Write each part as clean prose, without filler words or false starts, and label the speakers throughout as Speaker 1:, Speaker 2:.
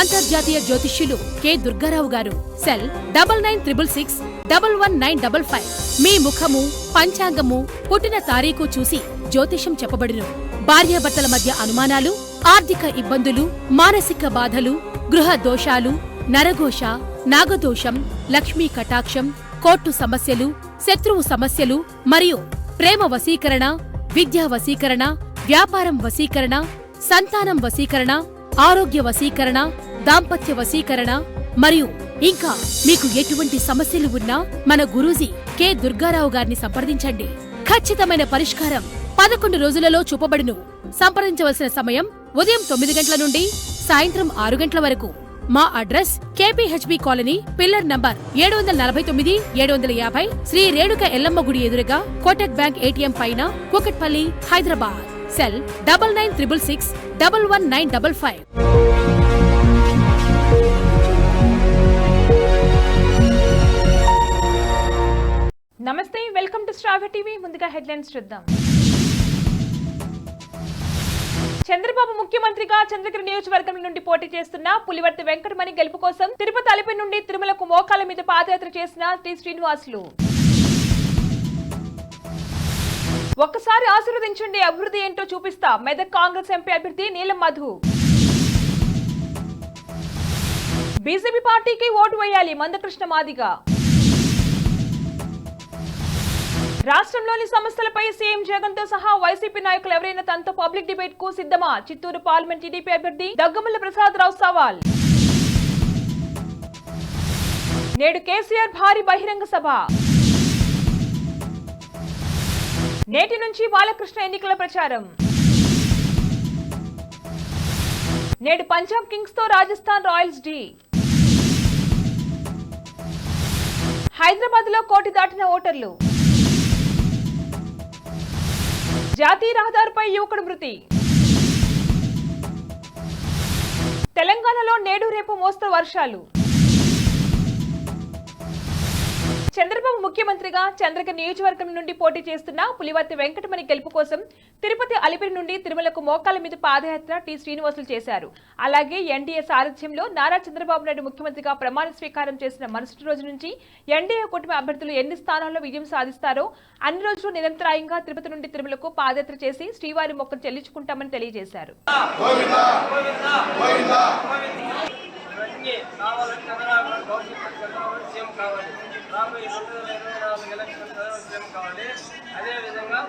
Speaker 1: అంతర్జాతీయ జ్యోతిష్యులు కె దుర్గారావు గారు. సెల్ 9966611955. మీ ముఖము, పంచాంగము, పుట్టిన తారీఖు చూసి జ్యోతిషం చెప్పబడును. భార్యాభర్తల మధ్య అనుమానాలు, ఆర్థిక ఇబ్బందులు, మానసిక బాధలు, గృహ దోషాలు, నరఘోష, నాగదోషం, లక్ష్మీ కటాక్షం, కోర్టు సమస్యలు, శత్రువు సమస్యలు మరియు ప్రేమ వశీకరణ, విద్యా వశీకరణ, వ్యాపారం వశీకరణ, సంతానం వశీకరణ, ఆరోగ్య వశీకరణ, దాంపత్య వశీకరణ మరియు ఇంకా మీకు ఎటువంటి సమస్యలు ఉన్నా మన గురూజీ కె దుర్గారావు గారిని సంప్రదించండి. ఖచ్చితమైన పరిష్కారం 11 రోజులలో చూపబడును. సంప్రదించవలసిన సమయం ఉదయం 9 గంటల నుండి సాయంత్రం 6 గంటల వరకు. మా address KPHB colony, pillar number 749, 750, Shri Renuka Yellamma గుడి ఎదురుగా, కోటక్ బ్యాంక్ ATM పైన, కూకట్పల్లి, హైదరాబాద్. సెల్ 9966611955.
Speaker 2: నమస్తే, వెల్కమ్ టు స్టార్ టీవీ. ముందుగా హెడ్లైన్స్ చూద్దాం. చంద్రబాబు ముఖ్యమంత్రిగా చంద్రగిరి నియోజకవర్గం నుండి పోటీ చేస్తున్న పులివర్తి వెంకటమణి గెలుపు కోసం తిరుపతి అలిపి నుండి తిరుమలకు మోకాల మీద పాదయాత్ర చేసిన టి శ్రీనివాసులు. ఒక్కసారి ఆశీర్వదించండి, అభివృద్ధి ఏంటో చూపిస్తా, మెదక్ కాంగ్రెస్ ఎంపీ అభ్యర్థి నీలం మధు. బీజేపీ పార్టీకి ఓటు వేయాలి, మందకృష్ణ మాదిగ. రాష్ట్రంలోని సమస్యలపై సీఎం జగన్ తో సహా వైసీపీ నాయకులు ఎవరైనా తనతో పబ్లిక్ డిబేట్ కు సిద్ధమా? చిత్తూరు పార్లమెంట్ టీడీపీ అభ్యర్థి దగ్గుమల్ల ప్రసాదరావు సవాల్. నేడు కేసీఆర్ భారీ బహిరంగ సభ. నేటి నుంచి బాలకృష్ణ ఎన్నికల ప్రచారం. నేడు పంజాబ్ కింగ్స్ తో రాజస్థాన్ రాయల్స్ ఢీ. హైదరాబాద్ లో కోటి దాటిన ఓటర్లు. జాతీయ రహదారిపై యువకుడు మృతి. తెలంగాణలో నేడు రేపు మోస్తరు వర్షాలు. చంద్రబాబు ముఖ్యమంత్రిగా చంద్రగిరి నియోజకవర్గం నుండి పోటీ చేస్తున్న పులివర్తి వెంకటమణి గెలుపు కోసం తిరుపతి అలిపిరి నుండి తిరుమలకు మోకాల మీద పాదయాత్ర టి శ్రీనివాసులు చేశారు. అలాగే ఎన్డీఏ సారథ్యంలో నారా చంద్రబాబు నాయుడు ముఖ్యమంత్రిగా ప్రమాణ స్వీకారం చేసిన మరుసటి రోజు నుంచి ఎన్డీఏ కూటమి అభ్యర్థులు ఎన్ని స్థానాల్లో విజయం సాధిస్తారో అన్ని రోజులు నిరంతరాయంగా తిరుపతి నుండి తిరుమలకు పాదయాత్ర చేసి శ్రీవారి మొక్కను చెల్లించుకుంటామని తెలియజేశారు.
Speaker 3: రాబోయే 2024 ఎలక్షన్ సీఎం కావాలి. అదేవిధంగా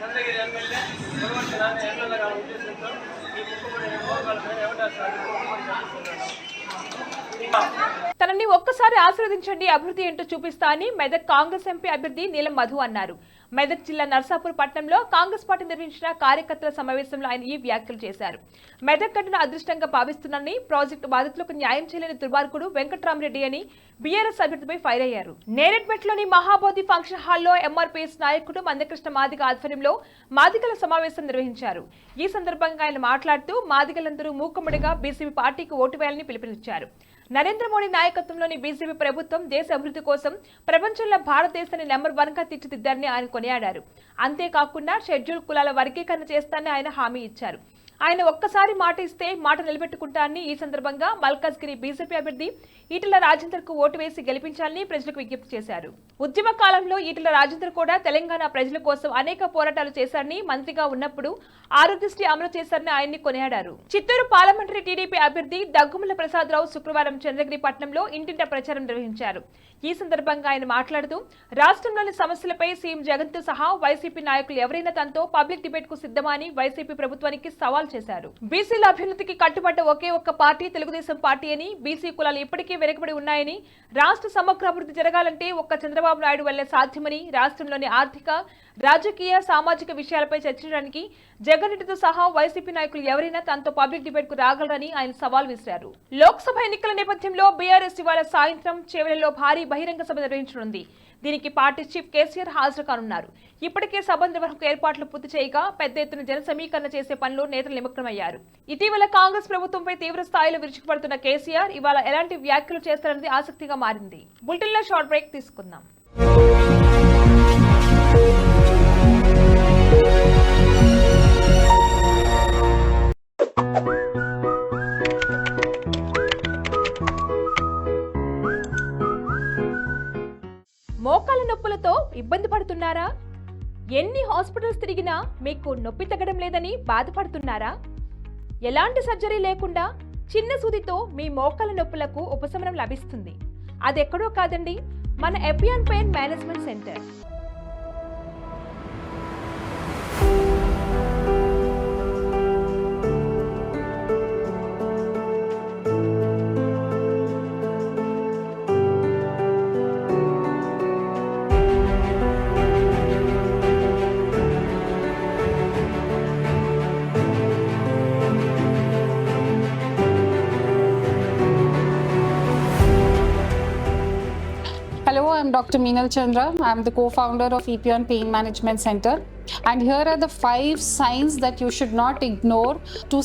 Speaker 3: చంద్రగిరి ఎమ్మెల్యే పులివర్తి ఎమ్మెల్యేగా ఉద్దేశంతో ఈ ముక్కుబడి మోకాలపై
Speaker 2: తనని ఒక్కసారి ఆశీర్వదించండి, అభివృద్ధి ఏంటో చూపిస్తా అని మెదక్ కాంగ్రెస్ ఎంపీ అభ్యర్థి నీలం మధు అన్నారు. మెదక్ జిల్లా నర్సాపూర్ పట్టణంలో కాంగ్రెస్ పార్టీ నిర్వహించిన కార్యకర్తల సమావేశంలో ఆయన ఈ వ్యాఖ్యలు చేశారు. మెదక్ ఘటన అదృష్టంగా భావిస్తున్నానని, ప్రాజెక్టు బాధితులకు న్యాయం చేయలేని దుర్మార్గుడు వెంకట్రామరెడ్డి అని బీఆర్ఎస్ అభ్యర్థిపై ఫైర్ అయ్యారు. నేరేడ్మెట్లోని మహాబోధి ఫంక్షన్ హాల్లో ఎంఆర్పీఎస్ నాయకుడు మందకృష్ణ మాదిగ ఆధ్వర్యంలో మాదిగల సమావేశం నిర్వహించారు. ఈ సందర్భంగా ఆయన మాట్లాడుతూ మాదిగలందరూ మూకుమ్మడిగా బీసీపీ పార్టీకి ఓటు వేయాలని పిలుపునిచ్చారు. నరేంద్ర మోడీ నాయకత్వంలోని బీజేపీ ప్రభుత్వం దేశ అభివృద్ధి కోసం ప్రపంచంలో భారతదేశాన్ని నెంబర్ 1 గా తీర్చిదిద్దారని ఆయన కొనియాడారు. అంతేకాకుండా షెడ్యూల్ కులాల వర్గీకరణ చేస్తానని ఆయన హామీ ఇచ్చారు. ఆయన ఒక్కసారి మాట ఇస్తే మాట నిలబెట్టుకుంటారని ఈ సందర్భంగా మల్కాజ్గిరి బీజేపీ అభ్యర్థి ఈటెల రాజేందర్ కు ఓటు వేసి గెలిపించాలని ప్రజలకు విజ్ఞప్తి చేశారు. ఉద్యమ కాలంలో ఈటెల రాజేందర్ కూడా తెలంగాణ ప్రజల కోసం అనేక పోరాటాలు చేశారని, మంత్రిగా ఉన్నప్పుడు ఆరోగ్యశ్రీ అమలు చేశారని ఆయన్ని కొనియాడారు. చిత్తూరు పార్లమెంటరీ టీడీపీ అభ్యర్థి దగ్గుమల్ల ప్రసాదరావు శుక్రవారం చంద్రగిరి పట్టణంలో ఇంటింట ప్రచారం నిర్వహించారు. ఈ సందర్భంగా ఆయన మాట్లాడుతూ రాష్ట్రంలోని సమస్యలపై సీఎం జగన్ తో సహా వైసీపీ నాయకులు ఎవరైనా తనతో పబ్లిక్ డిబేట్ కు సిద్ధమా అని వైసీపీ ప్రభుత్వానికి సవాల్ చేశారు. బీసీల అభ్యున్నతికి కట్టుబడ్డ ఒకే ఒక్క పార్టీ తెలుగుదేశం పార్టీ అని, బీసీ కులాలు ఇప్పటికీ వెనుకబడి ఉన్నాయని, రాష్ట్ర సమగ్ర అభివృద్ధి జరగాలంటే ఒక్క చంద్రబాబు నాయుడు వల్లే సాధ్యమని, రాష్ట్రంలోని ఆర్థిక, రాజకీయ, సామాజిక విషయాలపై చర్చించడానికి జగన్ రెడ్డితో సహా వైసీపీ నాయకులు ఎవరైనా తనతో పబ్లిక్ డిబేట్ కు రాగలరని ఆయన సవాల్ విసిరారు. లోక్సభ ఎన్నికల నేపథ్యంలో బీఆర్ఎస్ ఇవాళ సాయంత్రం చేవెళ్లలో భారీ బహిరంగ సభ నిర్వహించనుంది. దీనికి పార్టీ చీఫ్ కేసీఆర్ హాజరు కానున్నారు. ఇప్పటికే సభ నిర్వహణకు ఏర్పాట్లు పూర్తి చేయగా పెద్ద ఎత్తున జన సమీకరణ చేసే పనిలో నేతలు నిమగ్నమయ్యారు. ఇటీవల కాంగ్రెస్ ప్రభుత్వంపై తీవ్ర స్థాయిలో విరుచుకుపడుతున్న కేసీఆర్ ఇవాళ ఎలాంటి వ్యాఖ్యలు చేస్తారన్నది ఆసక్తిగా మారింది. బులెటిన్లో షార్ట్ బ్రేక్ తీసుకుందాం. ఇబ్బంది పడుతున్నారా? ఎన్ని హాస్పిటల్స్ తిరిగినా మీకు నొప్పి తగ్గడం లేదని బాధపడుతున్నారా? ఎలాంటి సర్జరీ లేకుండా చిన్న సూదితో మీ మోకాల నొప్పులకు ఉపశమనం లభిస్తుంది. అదెక్కడో కాదండి, మన Epione pain management centre.
Speaker 4: Hello, I'm Dr. Meenal Chandra. I'm the co-founder of Epion Pain Management Center. And here are the 5 signs that you should not ignore to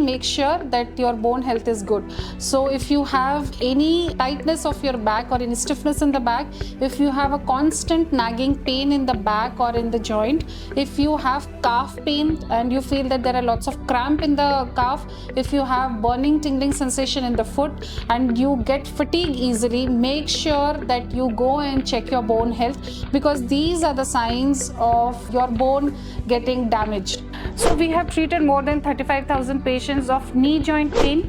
Speaker 4: make sure that your bone health is good. So if you have any tightness of your back or any stiffness in the back, if you have a constant nagging pain in the back or in the joint, if you have calf pain and you feel that there are lots of cramp in the calf, if you have burning tingling sensation in the foot and you get fatigue easily, make sure that you go and check your bone health, because these are the signs of your bone getting damaged. So we have treated more than 35,000 patients of knee joint pain,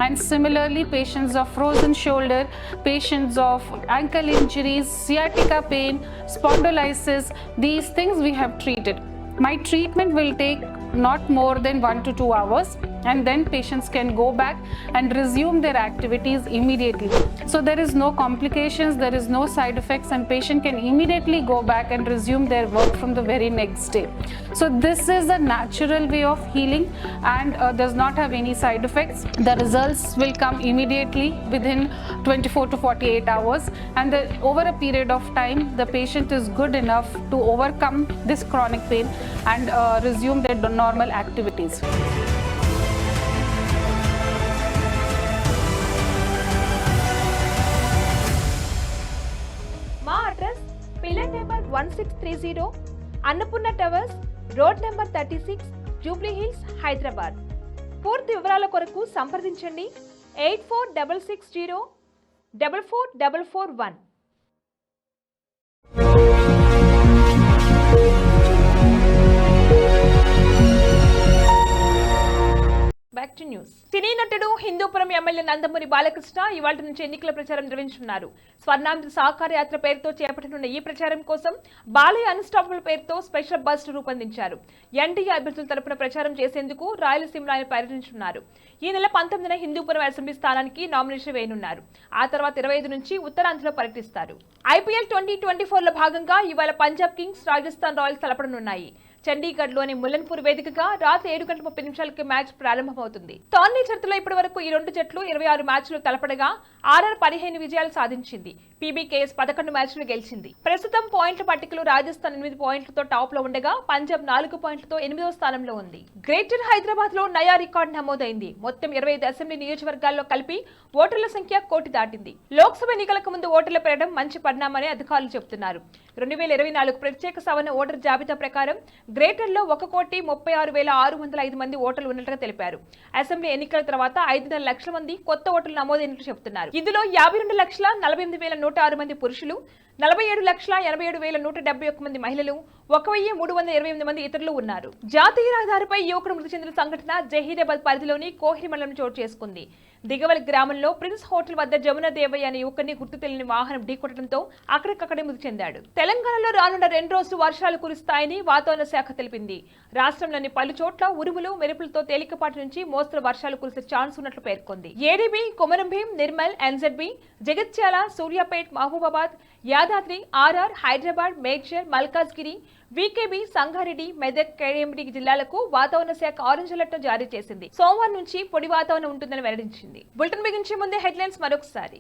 Speaker 4: and similarly patients of frozen shoulder, patients of ankle injuries, sciatica pain, spondylosis. These things we have treated. My treatment will take not more than 1 to 2 hours, and then patients can go back and resume their activities immediately. So there is no complications, there is no side effects, and patient can immediately go back and resume their work from the very next day. So this is a natural way of healing and does not have any side effects. The results will come immediately within 24 to 48 hours, and over a period of time the patient is good enough to overcome this chronic pain and resume their normal activities.
Speaker 2: మా address pillar number 1630, Annapurna towers, road number 36, Jubilee hills, Hyderabad. పూర్తి వివరాల కొరకు సంప్రదించండి 8466 44441. Back to news. సినీ నటుడు Hindupuram MLA Nandamuri Balakrishna ఇవాళ నుంచి ఎన్నికల ప్రచారం నిర్వహించనున్నారు. స్వర్ణాంధ్ర సహకార యాత్ర పేరుతో చేపట్టనున్న ఈ ప్రచారం కోసం బాలయ్య అన్స్టాపబుల్ పేరుతో స్పెషల్ బస్ రూపొందించారు. ఎన్డీఏ అభ్యర్థుల తరపున ప్రచారం చేసేందుకు రాయలసీమలో ఆయన పర్యటించనున్నారు. ఈ నెల 19న హిందూపురం అసెంబ్లీ స్థానానికి నామినేషన్ వేయనున్నారు. ఆ తర్వాత 25 నుంచి ఉత్తరాంధ్రలో పర్యటిస్తారు. ఐపీఎల్ 2024లో భాగంగా ఇవాళ పంజాబ్ కింగ్స్, రాజస్థాన్ రాయల్స్ తలపడనున్నాయి. చండీగఢ్లోని ముల్లన్పూర్ వేదికగా రాత్రి 7:30 మ్యాచ్ ప్రారంభమవుతుంది. టోర్నీ చరిత్రలో ఇప్పటి వరకు ఈ రెండు జట్లు 26 మ్యాచ్లు తలపడగా ఆర్ఆర్ 15 విజయాలు సాధించింది. పీబీకేఎస్ 11 మ్యాచ్లు గెలిచింది. ప్రస్తుతం పాయింట్ల పట్టికలో రాజస్థాన్ 8 పాయింట్లతో టాప్ లో ఉండగా పంజాబ్ 4 పాయింట్లతో 8వ స్థానంలో ఉంది. గ్రేటర్ హైదరాబాద్ లో నయా రికార్డు నమోదైంది. మొత్తం 25 అసెంబ్లీ నియోజకవర్గాల్లో కలిపి ఓటర్ల సంఖ్య 1 కోటి దాటింది. లోక్సభ ఎన్నికలకు ముందు ఓటర్లు పెరగడం మంచి పరిణామని అధికారులు చెబుతున్నారు. 2024 ప్రత్యేక సవరణ ఓటర్ జాబితా ప్రకారం గ్రేటర్లో 1,36,605 మంది ఓటర్లు ఉన్నట్లుగా తెలిపారు. అసెంబ్లీ ఎన్నికల తర్వాత 5.5 లక్షల మంది కొత్త ఓటర్లు నమోదైనట్లు చెబుతున్నారు. ఇందులో 52,48,106 మంది పురుషులు, 47,87,171 మంది మహిళలు, 1,328 మంది ఇతరులు ఉన్నారు. జాతీయ రహదారిపై యువకుడు మృతి చెందిన సంఘటన జహీరాబాద్ పరిధిలోని కోహిరి మండలం చోటు చేసుకుంది. దిగవలి గ్రామంలో ప్రిన్స్ హోటల్ వద్ద జమున దేవయ్య అనే యువకుడిని గుర్తు తెలియని వాహనం ఢీకొట్టడంతో అక్కడికక్కడే మృతి చెందాడు. తెలంగాణలో రానున్న 2 రోజులు వర్షాలు కురుస్తాయని వాతావరణ శాఖ తెలిపింది. రాష్ట్రంలోని పలు చోట్ల ఉరుములు, మెరుపులతో తేలికపాటి నుంచి మోస్తరు వర్షాలు కురిసే ఛాన్స్ ఉన్నట్లు పేర్కొంది. ADB, Komaram Bheem, Nirmal, NZB, Jagtial, Suryapet, Mahabubabad, Yadadri, RR, Hyderabad, Medchal, Malkajgiri, VKB, Sangareddy, Medak, KMD జిల్లాలకు వాతావరణ శాఖ ఆరెంజ్ అలర్ట్ జారీ చేసింది. సోమవారం నుంచి పొడి వాతావరణం ఉంటుందని వెల్లడించింది. బులెటిన్ ముగించే ముందే హెడ్లైన్స్ మరొకసారి.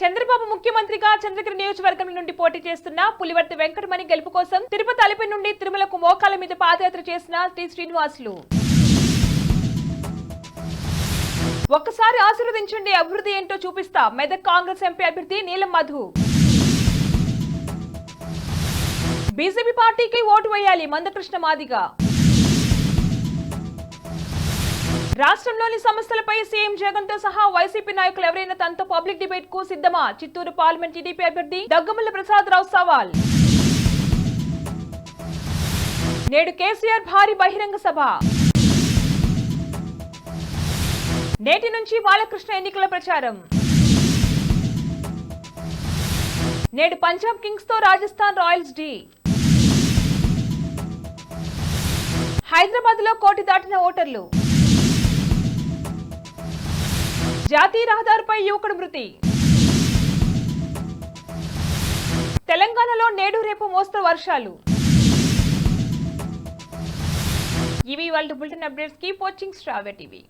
Speaker 2: చంద్రబాబు ముఖ్యమంత్రిగా చంద్రగిరి నియోజకవర్గం నుండి పోటీ చేస్తున్న పులివర్తి వెంకటమణి గెలుపు కోసం తిరుపతి అలిపి నుండి తిరుమలకు మోకాల మీద పాదయాత్ర చేసిన టి శ్రీనివాసులు. ఒక్కసారి ఆశీర్వదించండి, అభివృద్ధి ఏంటో చూపిస్తా, మెదక్ కాంగ్రెస్ ఎంపీ అభ్యర్థి నీలం మధు. బీజేపీ పార్టీకి ఓటు వేయాలి, మందకృష్ణ మాదిగ. రాష్ట్రంలోని సమస్యలపై సీఎం జగన్ తో సహా వైసీపీ నాయకులు ఎవరైనా తనతో పబ్లిక్ డిబేట్ కు సిద్ధమా? చిత్తూరు పార్లమెంట్ టీడీపీ అభ్యర్థి దగ్గుమల్లి ప్రసాదరావు సవాల్. నేడు కేసీఆర్ భారీ బహిరంగ సభ. నేటి నుంచి బాలకృష్ణ ఎన్నికల ప్రచారం. నేడు పంజాబ్ కింగ్స్ తో రాజస్థాన్ రాయల్స్ ఢీ. హైదరాబాద్ లో 1 కోటి దాటిన ఓటర్లు. జాతీయ రహదారిపై యువకుడు మృతి. తెలంగాణలో నేడు రేపు మోస్తరు వర్షాలు. ఇవి వాళ్ళ బులెటిన్ అప్డేట్స్. కీప్ వాచింగ్ శ్రావ్య టీవీ.